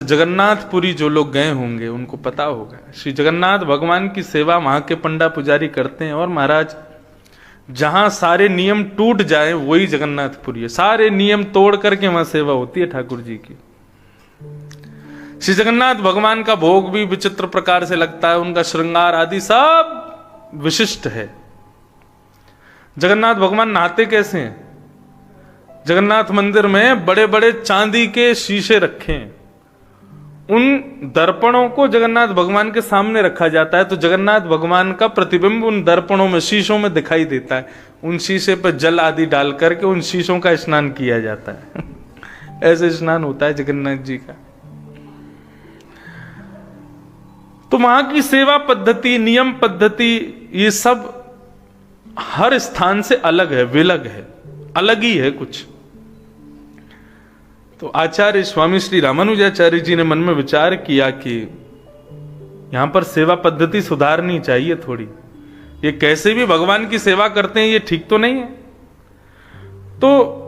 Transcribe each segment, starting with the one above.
जगन्नाथपुरी जो लोग गए होंगे उनको पता होगा, श्री जगन्नाथ भगवान की सेवा वहां के पंडा पुजारी करते हैं। और महाराज जहां सारे नियम टूट जाए वही जगन्नाथपुरी है, सारे नियम तोड़ करके वहां सेवा होती है ठाकुर जी की। श्री जगन्नाथ भगवान का भोग भी विचित्र प्रकार से लगता है, उनका श्रृंगार आदि सब विशिष्ट है। जगन्नाथ भगवान नहाते कैसे हैं? जगन्नाथ मंदिर में बड़े बड़े चांदी के शीशे रखे हैं, उन दर्पणों को जगन्नाथ भगवान के सामने रखा जाता है, तो जगन्नाथ भगवान का प्रतिबिंब उन दर्पणों में, शीशों में दिखाई देता है। उन शीशे पर जल आदि डाल करके उन शीशों का स्नान किया जाता है। ऐसे स्नान होता है जगन्नाथ जी का। तो वहां की सेवा पद्धति, नियम पद्धति, ये सब हर स्थान से अलग है, विलग है, अलग ही है कुछ। तो आचार्य स्वामी श्री रामानुजाचार्य जी ने मन में विचार किया कि यहां पर सेवा पद्धति सुधारनी चाहिए थोड़ी। ये कैसे भी भगवान की सेवा करते हैं, ये ठीक तो नहीं है। तो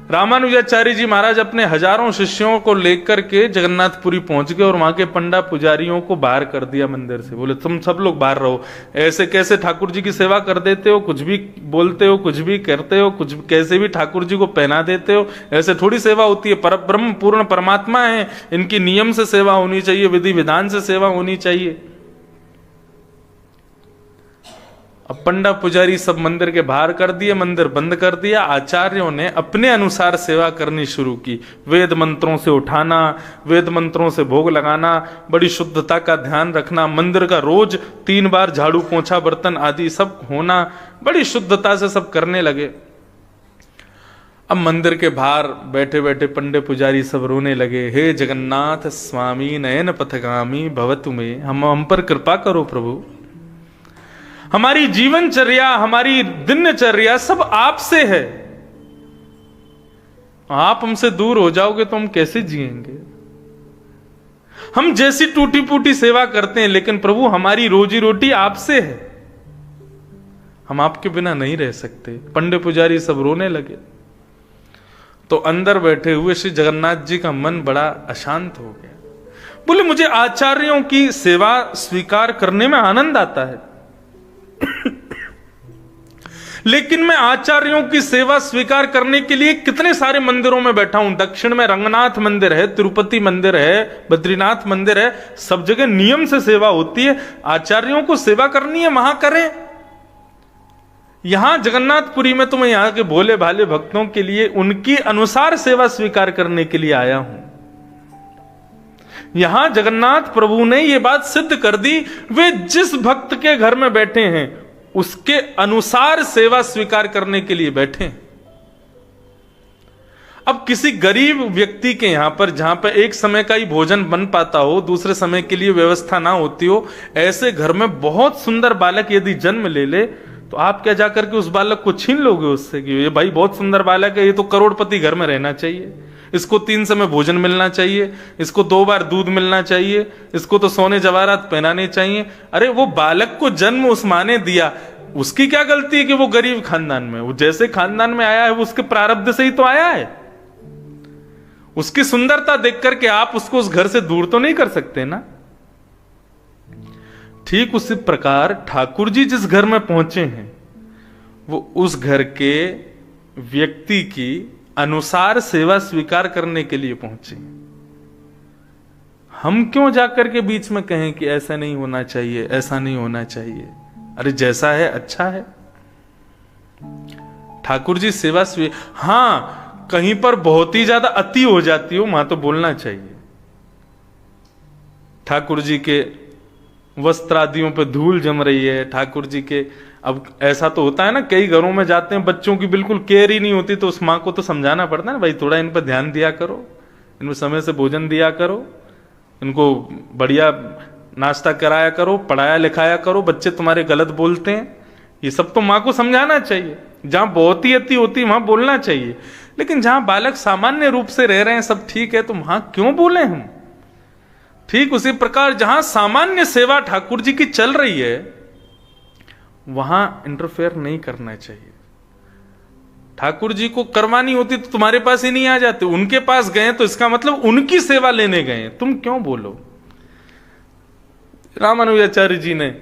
रामानुजाचार्य जी महाराज अपने हजारों शिष्यों को लेकर के जगन्नाथपुरी पहुंच गए और वहां के पंडा पुजारियों को बाहर कर दिया मंदिर से। बोले तुम सब लोग बाहर रहो, ऐसे कैसे ठाकुर जी की सेवा कर देते हो, कुछ भी बोलते हो, कुछ भी करते हो, कुछ कैसे भी ठाकुर जी को पहना देते हो, ऐसे थोड़ी सेवा होती है। पर ब्रह्म पूर्ण परमात्मा है, इनकी नियम से सेवा होनी चाहिए, विधि विधान से सेवा होनी चाहिए। अब पंडा पुजारी सब मंदिर के बाहर कर दिए, मंदिर बंद कर दिया। आचार्यों ने अपने अनुसार सेवा करनी शुरू की। वेद मंत्रों से उठाना, वेद मंत्रों से भोग लगाना, बड़ी शुद्धता का ध्यान रखना, मंदिर का रोज 3 बार झाड़ू पोंछा बर्तन आदि सब होना, बड़ी शुद्धता से सब करने लगे। अब मंदिर के बाहर बैठे बैठे पंडे पुजारी सब रोने लगे, हे जगन्नाथ स्वामी नयन पथगामी भवतु में, हम पर कृपा करो प्रभु, हमारी जीवनचर्या, हमारी दिनचर्या सब आपसे है, आप हमसे दूर हो जाओगे तो हम कैसे जिएंगे? हम जैसी टूटी फूटी सेवा करते हैं, लेकिन प्रभु हमारी रोजी रोटी आपसे है, हम आपके बिना नहीं रह सकते। पंडे पुजारी सब रोने लगे। तो अंदर बैठे हुए श्री जगन्नाथ जी का मन बड़ा अशांत हो गया। बोले मुझे आचार्यों की सेवा स्वीकार करने में आनंद आता है, लेकिन मैं आचार्यों की सेवा स्वीकार करने के लिए कितने सारे मंदिरों में बैठा हूं। दक्षिण में रंगनाथ मंदिर है, तिरुपति मंदिर है, बद्रीनाथ मंदिर है, सब जगह नियम से सेवा होती है। आचार्यों को सेवा करनी है, वहां करें। यहां जगन्नाथपुरी में तो मैं यहां के भोले भाले भक्तों के लिए उनकी अनुसार सेवा स्वीकार करने के लिए आया हूं। यहां जगन्नाथ प्रभु ने यह बात सिद्ध कर दी, वे जिस भक्त के घर में बैठे हैं उसके अनुसार सेवा स्वीकार करने के लिए बैठे। अब किसी गरीब व्यक्ति के यहां पर, जहां पर एक समय का ही भोजन बन पाता हो, दूसरे समय के लिए व्यवस्था ना होती हो, ऐसे घर में बहुत सुंदर बालक यदि जन्म ले ले, तो आप क्या जाकर के उस बालक को छीन लोगे उससे कि ये भाई बहुत सुंदर बालक है, ये तो करोड़पति घर में रहना चाहिए, इसको 3 समय भोजन मिलना चाहिए, इसको 2 बार दूध मिलना चाहिए, इसको तो सोने जवाहरात पहनाने चाहिए। अरे वो बालक को जन्म उस माँ ने दिया, उसकी क्या गलती है कि वो गरीब खानदान में, वो जैसे खानदान में आया है वो उसके प्रारब्ध से ही तो आया है। उसकी सुंदरता देख करके आप उसको उस घर से दूर तो नहीं कर सकते ना। ठीक उसी प्रकार ठाकुर जी जिस घर में पहुंचे हैं वो उस घर के व्यक्ति की अनुसार सेवा स्वीकार करने के लिए पहुंचे। हम क्यों जाकर के बीच में कहें कि ऐसा नहीं होना चाहिए, ऐसा नहीं होना चाहिए? अरे जैसा है अच्छा है। ठाकुर जी सेवा हां, कहीं पर बहुत ही ज्यादा अति हो जाती हो वहां तो बोलना चाहिए। ठाकुर जी के वस्त्र आदियों पे धूल जम रही है, ठाकुर जी के, अब ऐसा तो होता है ना, कई घरों में जाते हैं बच्चों की बिल्कुल केयर ही नहीं होती, तो उस माँ को तो समझाना पड़ता है ना, भाई थोड़ा इन पर ध्यान दिया करो, इनको समय से भोजन दिया करो, इनको बढ़िया नाश्ता कराया करो, पढ़ाया लिखाया करो, बच्चे तुम्हारे गलत बोलते हैं। ये सब तो माँ को समझाना चाहिए। जहां बहुत ही अति होती वहां बोलना चाहिए, लेकिन जहां बालक सामान्य रूप से रह रहे हैं, सब ठीक है, तो वहां क्यों बोले हम? ठीक उसी प्रकार जहां सामान्य सेवा ठाकुर जी की चल रही है वहां इंटरफेयर नहीं करना चाहिए। ठाकुर जी को करवानी होती तो तुम्हारे पास ही नहीं आ जाते, उनके पास गए तो इसका मतलब उनकी सेवा लेने गए, तुम क्यों बोलो। रामानुजाचार्य जी ने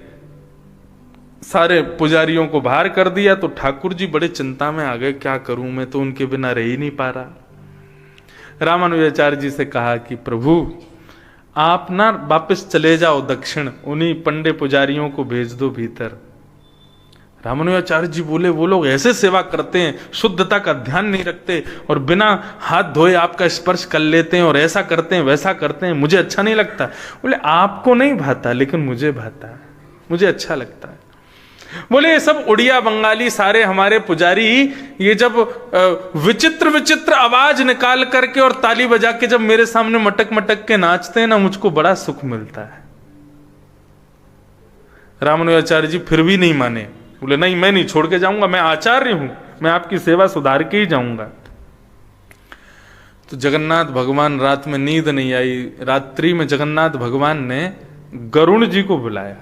सारे पुजारियों को बाहर कर दिया तो ठाकुर जी बड़े चिंता में आ गए, क्या करूं, मैं तो उनके बिना रह ही नहीं पा रहा। रामानुजाचार्य जी से कहा कि प्रभु आप ना वापस चले जाओ दक्षिण, उन्हीं पंडे पुजारियों को भेज दो भीतर। रामानुजाचार्य जी बोले, वो लोग ऐसे सेवा करते हैं, शुद्धता का ध्यान नहीं रखते और बिना हाथ धोए आपका स्पर्श कर लेते हैं और ऐसा करते हैं वैसा करते हैं, मुझे अच्छा नहीं लगता। बोले आपको नहीं भाता लेकिन मुझे भाता है, मुझे अच्छा लगता है। बोले ये सब उड़िया बंगाली सारे हमारे पुजारी ये जब विचित्र विचित्र आवाज निकाल करके और ताली बजा के जब मेरे सामने मटक मटक के नाचते हैं ना, मुझको बड़ा सुख मिलता है। रामानुजाचार्य जी फिर भी नहीं माने, बोले नहीं मैं नहीं छोड़ के जाऊंगा, मैं आचार्य हूं, मैं आपकी सेवा सुधार के ही जाऊंगा। तो जगन्नाथ भगवान, रात में नींद नहीं आई, रात्रि में जगन्नाथ भगवान ने गरुण जी को बुलाया।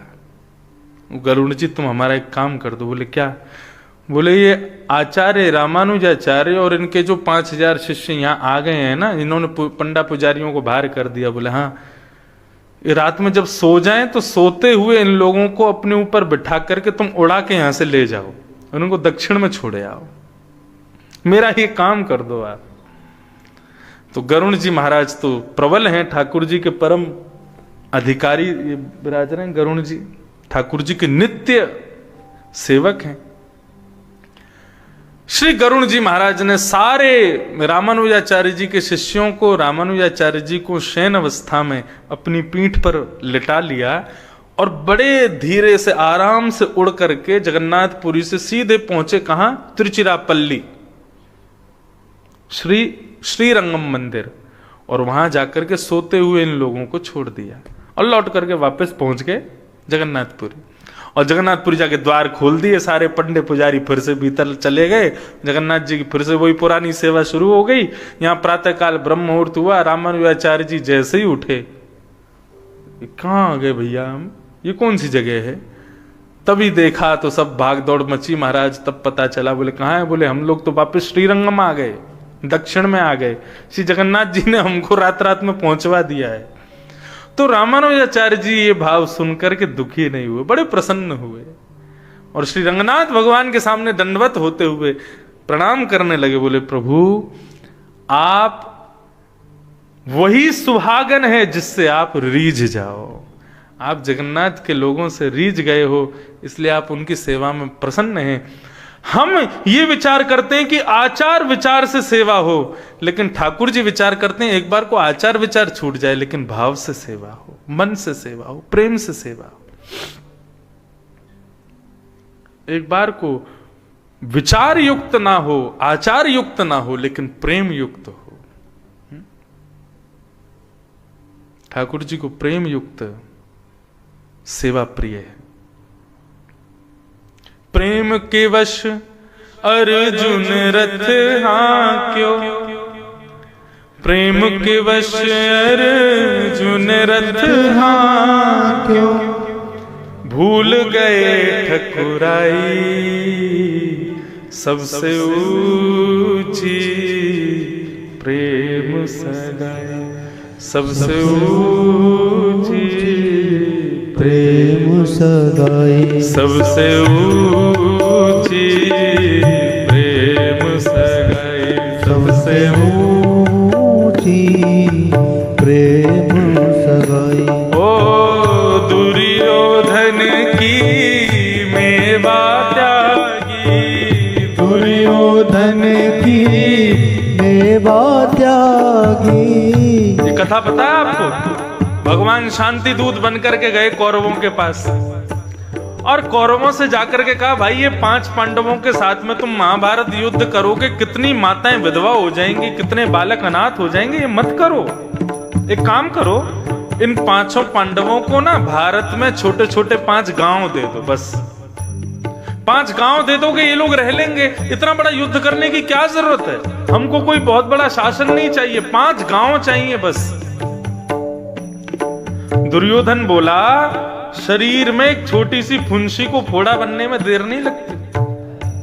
गरुण जी तुम हमारा एक काम कर दो। बोले क्या? बोले ये आचार्य रामानुजाचार्य और इनके जो 5000 शिष्य यहाँ आ गए हैं ना, इन्होंने पंडा पुजारियों को बाहर कर दिया। बोले हाँ, ये रात में जब सो जाएं तो सोते हुए इन लोगों को अपने ऊपर बिठा करके तुम उड़ा के यहां से ले जाओ, उनको दक्षिण में छोड़े आओ, मेरा ये काम कर दो आप। तो गरुण जी महाराज तो प्रबल हैं, ठाकुर जी के परम अधिकारी ये विराज रहे हैं। गरुण जी ठाकुर जी के नित्य सेवक हैं। श्री गरुण जी महाराज ने सारे रामानुजाचार्य जी के शिष्यों को, रामानुजाचार्य जी को शयन अवस्था में अपनी पीठ पर लिटा लिया और बड़े धीरे से आराम से उड़ करके जगन्नाथपुरी से सीधे पहुंचे कहां? तिरुचिरापल्ली, श्रीरंगम मंदिर, और वहां जाकर के सोते हुए इन लोगों को छोड़ दिया और लौट करके वापस पहुंच गए जगन्नाथपुरी। और जगन्नाथपुरी जाके द्वार खोल दिए, सारे पंडे पुजारी फिर से भीतर चले गए। जगन्नाथ जी की फिर से वही पुरानी सेवा शुरू हो गई। यहाँ प्रातःकाल ब्रह्म मुहूर्त हुआ, रामानुजाचार्य जी जैसे ही उठे, कहाँ आ गए भैया हम, ये कौन सी जगह है? तभी देखा तो सब भाग दौड़ मची महाराज। तब पता चला, बोले कहाँ है? बोले हम लोग तो वापस श्रीरंगम आ गए, दक्षिण में आ गए, श्री जगन्नाथ जी ने हमको रात रात में पहुंचवा दिया है। तो रामानुजाचार्य जी ये भाव सुनकर के दुखी नहीं हुए, बड़े प्रसन्न हुए और श्री रंगनाथ भगवान के सामने दंडवत होते हुए प्रणाम करने लगे। बोले प्रभु आप वही सुहागन है जिससे आप रीझ जाओ, आप जगन्नाथ के लोगों से रीझ गए हो, इसलिए आप उनकी सेवा में प्रसन्न हैं। हम ये विचार करते हैं कि आचार विचार से सेवा हो, लेकिन ठाकुर जी विचार करते हैं एक बार को आचार विचार छूट जाए लेकिन भाव से सेवा हो, मन से सेवा हो, प्रेम से सेवा हो। एक बार को विचार युक्त ना हो, आचार युक्त ना हो, लेकिन प्रेम युक्त हो। ठाकुर जी को प्रेम युक्त सेवा प्रिय है। प्रेम के वश अर्जुन रथ हांक्यो, प्रेम के वश अर्जुन रथ हांक्यो, भूल गए ठकुराई सबसे ऊंची प्रेम सगाई, सबसे ऊंची प्रेम सगाई, सबसे ऊंची प्रेम सगाई, सबसे ऊंची प्रेम सगाई। ओ दुर्योधन की मेवा त्यागी, दुर्योधन की मेवा त्यागी। ये कथा पता है आपको? भगवान शांति दूत बनकर के गए कौरवों के पास और कौरवों से जाकर के कहा, भाई ये 5 पांडवों के साथ में तुम महाभारत युद्ध करोगे, कितनी माताएं विधवा हो जाएंगी, कितने बालक अनाथ हो जाएंगे, ये मत करो। एक काम करो, इन 5 पांडवों को ना भारत में छोटे छोटे 5 गांव दे दो, बस 5 गांव दे दोगे ये लोग रह लेंगे, इतना बड़ा युद्ध करने की क्या जरूरत है, हमको कोई बहुत बड़ा शासन नहीं चाहिए, 5 गांव चाहिए बस। दुर्योधन बोला, शरीर में एक छोटी सी फुंसी को फोड़ा बनने में देर नहीं लगती,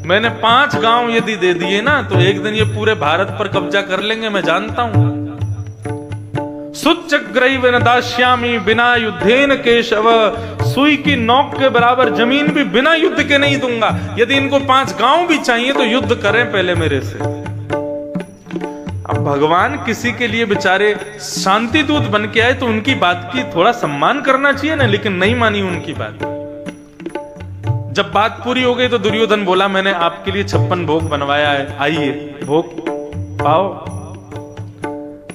मैंने 5 गांव यदि दे दिए ना तो एक दिन ये पूरे भारत पर कब्जा कर लेंगे, मैं जानता हूं। सुच्चग्रैव न दास्यामि बिना युद्धेन केशव, सुई की नोक के बराबर जमीन भी बिना युद्ध के नहीं दूंगा। यदि इनको 5 गांव भी चाहिए तो युद्ध करें पहले मेरे से। अब भगवान किसी के लिए बेचारे शांति दूत बन के आए तो उनकी बात की थोड़ा सम्मान करना चाहिए ना, लेकिन नहीं मानी उनकी बात। जब बात पूरी हो गई तो दुर्योधन बोला मैंने आपके लिए 56 भोग बनवाया है, आइए भोग पाओ।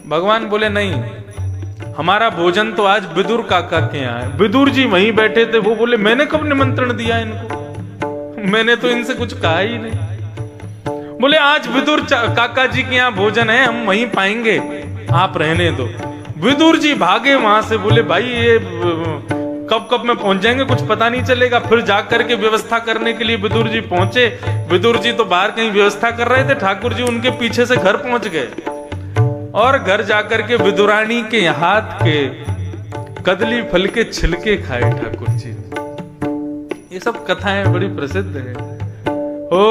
भगवान बोले नहीं, हमारा भोजन तो आज विदुर काका के यहाँ है। विदुर जी वहीं बैठे थे, वो बोले मैंने कब निमंत्रण दिया इनको, मैंने तो इनसे कुछ कहा ही नहीं। बोले आज विदुर काका जी के यहाँ भोजन है, हम वहीं पाएंगे, आप रहने दो। विदुर जी भागे वहां से, बोले भाई ये कब में पहुंच जाएंगे कुछ पता नहीं चलेगा। फिर जाकर के व्यवस्था करने के लिए विदुर जी पहुंचे। विदुर जी तो बाहर कहीं व्यवस्था कर रहे थे, ठाकुर जी उनके पीछे से घर पहुंच गए और घर जाकर के विदुरानी के हाथ के कदली फल के छिलके खाए ठाकुर जी। ये सब कथाएं बड़ी प्रसिद्ध है। ओ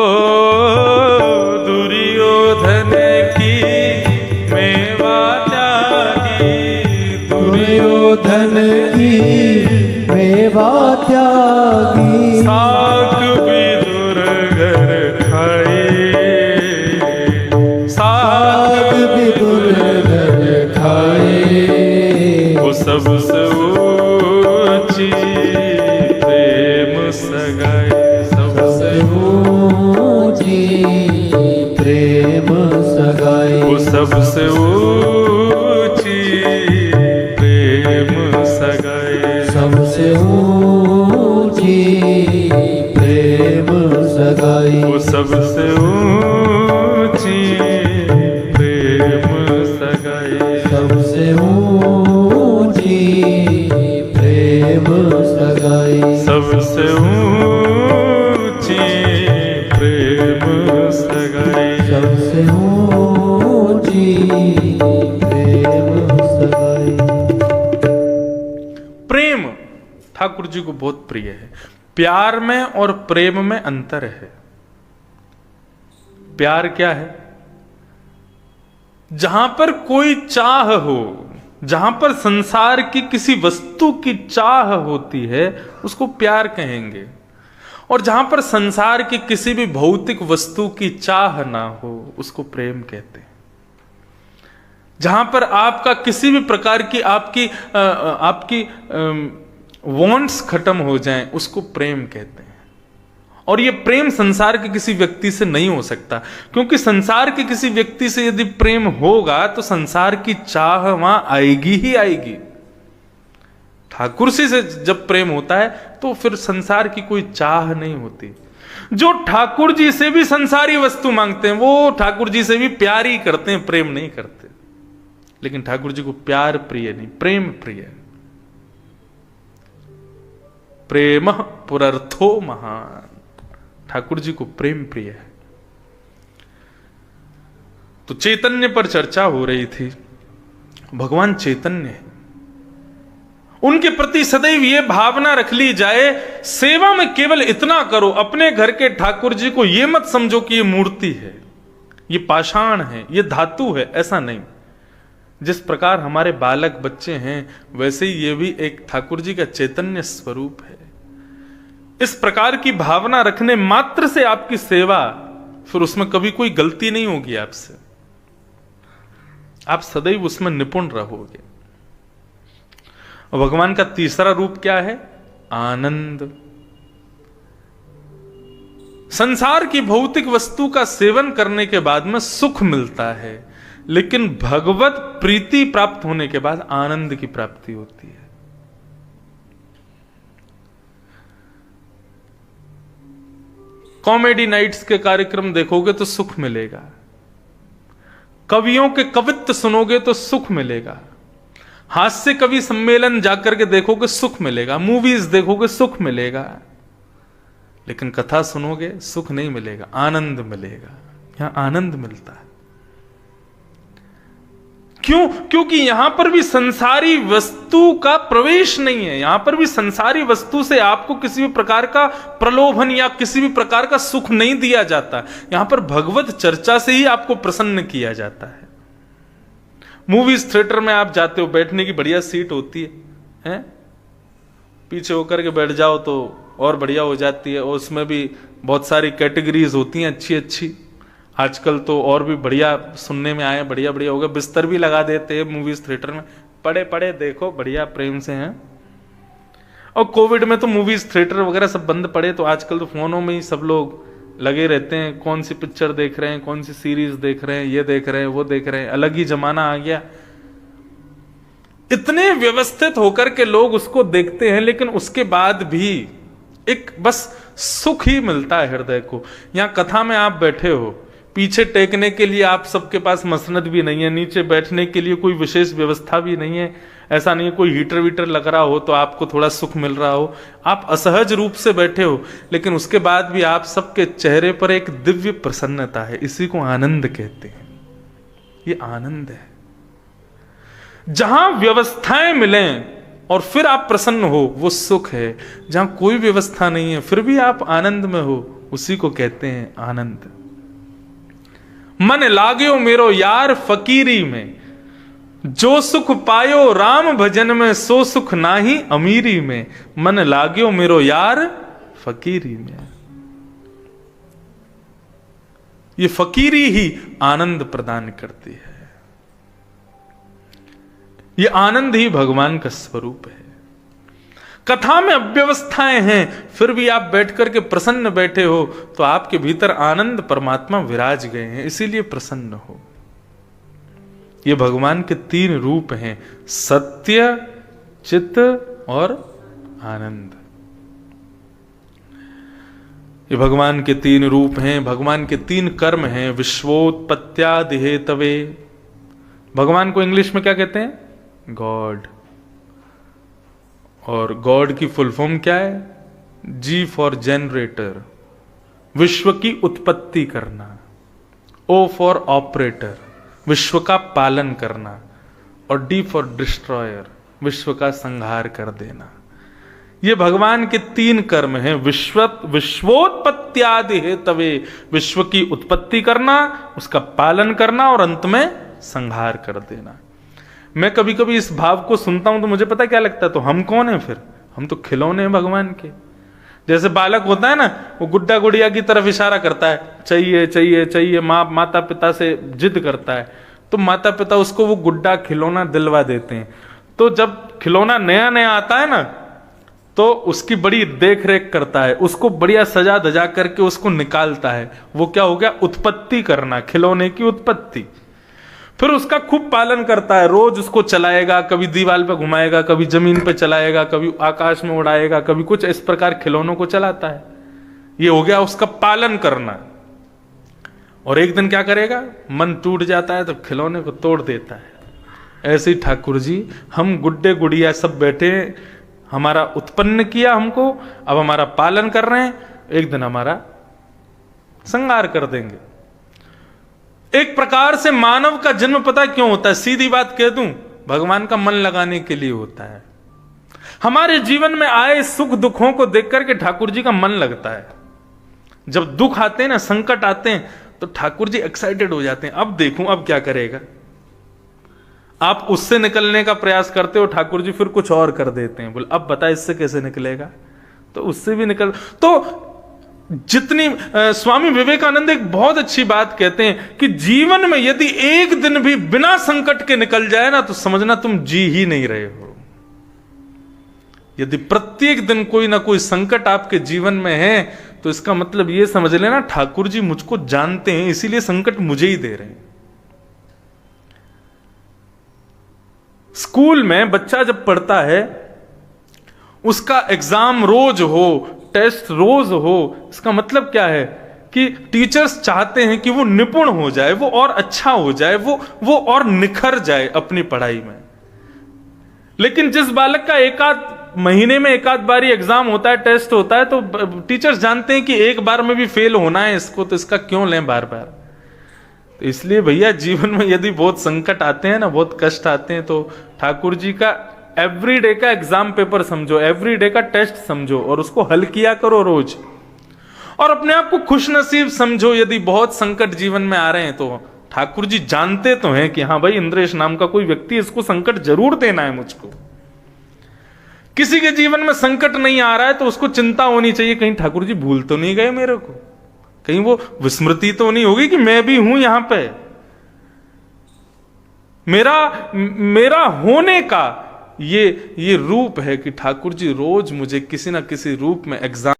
दुर्योधन की मेवा त्यागी, दुर्योधन की मेवा त्यागी, साग विदुर घर खाए, साग विदुर घर खाए, वो सबसे ऊंची प्रेम सगाई, सबसे ऊंची प्रेम सगाई, वो सबसे ऊंची प्रेम सगाई, सबसे ऊंची प्रेम सगाई, वो सबसे ऊंची प्रेम सगाई, सबसे ऊंची प्रेम सगाई, सबसे ऊंची प्रेम सगाई, सबसे ऊंची प्रेम सगाई। प्रेम ठाकुर जी को बहुत प्रिय है। प्यार में और प्रेम में अंतर है। प्यार क्या है? जहां पर कोई चाह हो, जहां पर संसार की किसी वस्तु की चाह होती है उसको प्यार कहेंगे, और जहां पर संसार की किसी भी भौतिक वस्तु की चाह ना हो उसको प्रेम कहते हैं। जहां पर आपका किसी भी प्रकार की आपकी वांट्स खत्म हो जाएं उसको प्रेम कहते हैं। और ये प्रेम संसार के किसी व्यक्ति से नहीं हो सकता, क्योंकि संसार के किसी व्यक्ति से यदि प्रेम होगा तो संसार की चाह वहां आएगी ही आएगी। ठाकुर से जब प्रेम होता है तो फिर संसार की कोई चाह नहीं होती। जो ठाकुर जी से भी संसारी वस्तु मांगते हैं वो ठाकुर जी से भी प्यार ही करते हैं, प्रेम नहीं करते। लेकिन ठाकुर जी को प्यार प्रिय नहीं, प्रेम प्रिय। प्रेम पुरर्थो महान, ठाकुर जी को प्रेम प्रिय है। तो चैतन्य पर चर्चा हो रही थी। भगवान चैतन्य है, उनके प्रति सदैव ये भावना रख ली जाए, सेवा में केवल इतना करो, अपने घर के ठाकुर जी को ये मत समझो कि ये मूर्ति है, ये पाषाण है, ये धातु है, ऐसा नहीं। जिस प्रकार हमारे बालक बच्चे हैं वैसे ही ये भी एक ठाकुर जी का चैतन्य स्वरूप है। इस प्रकार की भावना रखने मात्र से आपकी सेवा, फिर उसमें कभी कोई गलती नहीं होगी आपसे, आप सदैव उसमें निपुण रहोगे। भगवान का तीसरा रूप क्या है? आनंद। संसार की भौतिक वस्तु का सेवन करने के बाद में सुख मिलता है, लेकिन भगवत प्रीति प्राप्त होने के बाद आनंद की प्राप्ति होती है। कॉमेडी नाइट्स के कार्यक्रम देखोगे तो सुख मिलेगा, कवियों के कवित्व सुनोगे तो सुख मिलेगा, हास्य कवि सम्मेलन जाकर के देखोगे सुख मिलेगा, मूवीज देखोगे सुख मिलेगा, लेकिन कथा सुनोगे सुख नहीं मिलेगा, आनंद मिलेगा। यहां आनंद मिलता है। क्यों? क्योंकि यहां पर भी संसारी वस्तु का प्रवेश नहीं है। यहां पर भी संसारी वस्तु से आपको किसी भी प्रकार का प्रलोभन या किसी भी प्रकार का सुख नहीं दिया जाता। यहां पर भगवत चर्चा से ही आपको प्रसन्न किया जाता है। मूवीज थिएटर में आप जाते हो, बैठने की बढ़िया सीट होती है, पीछे होकर के बैठ जाओ तो और बढ़िया हो जाती है। और उसमें भी बहुत सारी कैटेगरीज होती हैं अच्छी अच्छी। आजकल तो और भी बढ़िया सुनने में आए, बढ़िया बढ़िया हो गया। बिस्तर भी लगा देते हैं मूवीज थिएटर में, पड़े पड़े देखो, बढ़िया प्रेम से हैं। और कोविड में तो मूवीज थिएटर वगैरह सब बंद पड़े, तो आजकल तो फोनों में ही सब लोग लगे रहते हैं। कौन सी पिक्चर देख रहे हैं, कौन सी सीरीज देख रहे हैं, ये देख रहे हैं, वो देख रहे हैं। अलग ही जमाना आ गया। इतने व्यवस्थित होकर के लोग उसको देखते हैं, लेकिन उसके बाद भी एक बस सुख ही मिलता है हृदय को। यहां कथा में आप बैठे हो, पीछे टेकने के लिए आप सबके पास मसनद भी नहीं है, नीचे बैठने के लिए कोई विशेष व्यवस्था भी नहीं है। ऐसा नहीं है कोई हीटर वीटर लग रहा हो तो आपको थोड़ा सुख मिल रहा हो। आप असहज रूप से बैठे हो, लेकिन उसके बाद भी आप सबके चेहरे पर एक दिव्य प्रसन्नता है। इसी को आनंद कहते हैं। ये आनंद है। जहां व्यवस्थाएं मिलें और फिर आप प्रसन्न हो, वो सुख है। जहां कोई व्यवस्था नहीं है फिर भी आप आनंद में हो, उसी को कहते हैं आनंद। मन लाग्यो मेरो यार फकीरी में, जो सुख पायो राम भजन में, सो सुख नाही अमीरी में। मन लाग्यो मेरो यार फकीरी में। ये फकीरी ही आनंद प्रदान करती है। ये आनंद ही भगवान का स्वरूप है। कथा में अव्यवस्थाएं हैं, फिर भी आप बैठ करके प्रसन्न बैठे हो, तो आपके भीतर आनंद परमात्मा विराज गए हैं, इसीलिए प्रसन्न हो। ये भगवान के 3 रूप हैं, सत्य, चित्त और आनंद। ये भगवान के 3 रूप हैं, भगवान के 3 कर्म हैं। विश्वोत्पत्त्यादि हेतवे, भगवान को इंग्लिश में क्या कहते हैं? गॉड। और गॉड की फुल फॉर्म क्या है? जी फॉर जनरेटर, विश्व की उत्पत्ति करना। ओ फॉर ऑपरेटर, विश्व का पालन करना। और डी फॉर डिस्ट्रॉयर, विश्व का संहार कर देना। ये भगवान के 3 कर्म हैं। विश्वोत्पत्त्यादि हेतवे, विश्व की उत्पत्ति करना, उसका पालन करना और अंत में संहार कर देना। मैं कभी कभी इस भाव को सुनता हूं तो मुझे पता क्या लगता है, तो हम कौन है फिर? हम तो खिलौने हैं भगवान के। जैसे बालक होता है ना, वो गुड्डा गुड़िया की तरफ इशारा करता है, चाहिए चाहिए चाहिए, माता पिता से जिद करता है, तो माता पिता उसको वो गुड्डा खिलौना दिलवा देते हैं। तो जब खिलौना नया नया आता है ना, तो उसकी बड़ी देख रेख करता है, उसको बढ़िया सजा धजा करके उसको निकालता है। वो क्या हो गया? उत्पत्ति करना, खिलौने की उत्पत्ति। फिर उसका खूब पालन करता है, रोज उसको चलाएगा, कभी दीवार पे घुमाएगा, कभी जमीन पे चलाएगा, कभी आकाश में उड़ाएगा, कभी कुछ इस प्रकार खिलौनों को चलाता है। ये हो गया उसका पालन करना। और एक दिन क्या करेगा? मन टूट जाता है तो खिलौने को तोड़ देता है। ऐसे ही ठाकुर जी, हम गुड्डे गुड़िया सब बैठे, हमारा उत्पन्न किया हमको, अब हमारा पालन कर रहे हैं, एक दिन हमारा संहार कर देंगे। एक प्रकार से मानव का जन्म पता क्यों होता है? सीधी बात कह दूं, भगवान का मन लगाने के लिए होता है। हमारे जीवन में आए सुख दुखों को देख करके ठाकुर जी का मन लगता है। जब दुख आते हैं ना, संकट आते हैं, तो ठाकुर जी एक्साइटेड हो जाते हैं। अब देखूं अब क्या करेगा। आप उससे निकलने का प्रयास करते हो, ठाकुर जी फिर कुछ और कर देते हैं। बोले अब बता इससे कैसे निकलेगा, तो उससे भी निकल। तो जितनी स्वामी विवेकानंद एक बहुत अच्छी बात कहते हैं कि जीवन में यदि एक दिन भी बिना संकट के निकल जाए ना, तो समझना तुम जी ही नहीं रहे हो। यदि प्रत्येक दिन कोई ना कोई संकट आपके जीवन में है, तो इसका मतलब यह समझ लेना ठाकुर जी मुझको जानते हैं, इसीलिए संकट मुझे ही दे रहे हैं। स्कूल में बच्चा जब पढ़ता है, उसका एग्जाम रोज हो, टेस्ट रोज हो, इसका मतलब क्या है कि टीचर्स चाहते हैं कि वो निपुण हो जाए, वो और अच्छा हो जाए, वो और निखर जाए अपनी पढ़ाई में। लेकिन जिस बालक का एकाध महीने में एकाध बारी एग्जाम होता है, टेस्ट होता है, तो टीचर्स जानते हैं कि एक बार में भी फेल होना है इसको, तो इसका क्यों लें बार बार। तो इसलिए भैया जीवन में यदि बहुत संकट आते हैं ना, बहुत कष्ट आते हैं, तो ठाकुर जी का एवरीडे का एग्जाम पेपर समझो, एवरीडे का टेस्ट समझो और उसको हल किया करो रोज। और अपने आप को खुश नसीब समझो। यदि बहुत संकट जीवन में आ रहे हैं तो ठाकुर जी जानते तो हैं कि हाँ भाई, इंद्रेश नाम का कोई व्यक्ति, इसको संकट जरूर देना है मुझको। किसी के जीवन में संकट नहीं आ रहा है तो उसको चिंता होनी चाहिए, कहीं ठाकुर जी भूल तो नहीं गए मेरे को, कहीं वो विस्मृति तो नहीं होगी कि मैं भी हूं यहां पे। मेरा होने का ये रूप है कि ठाकुर जी रोज मुझे किसी ना किसी रूप में एग्जाम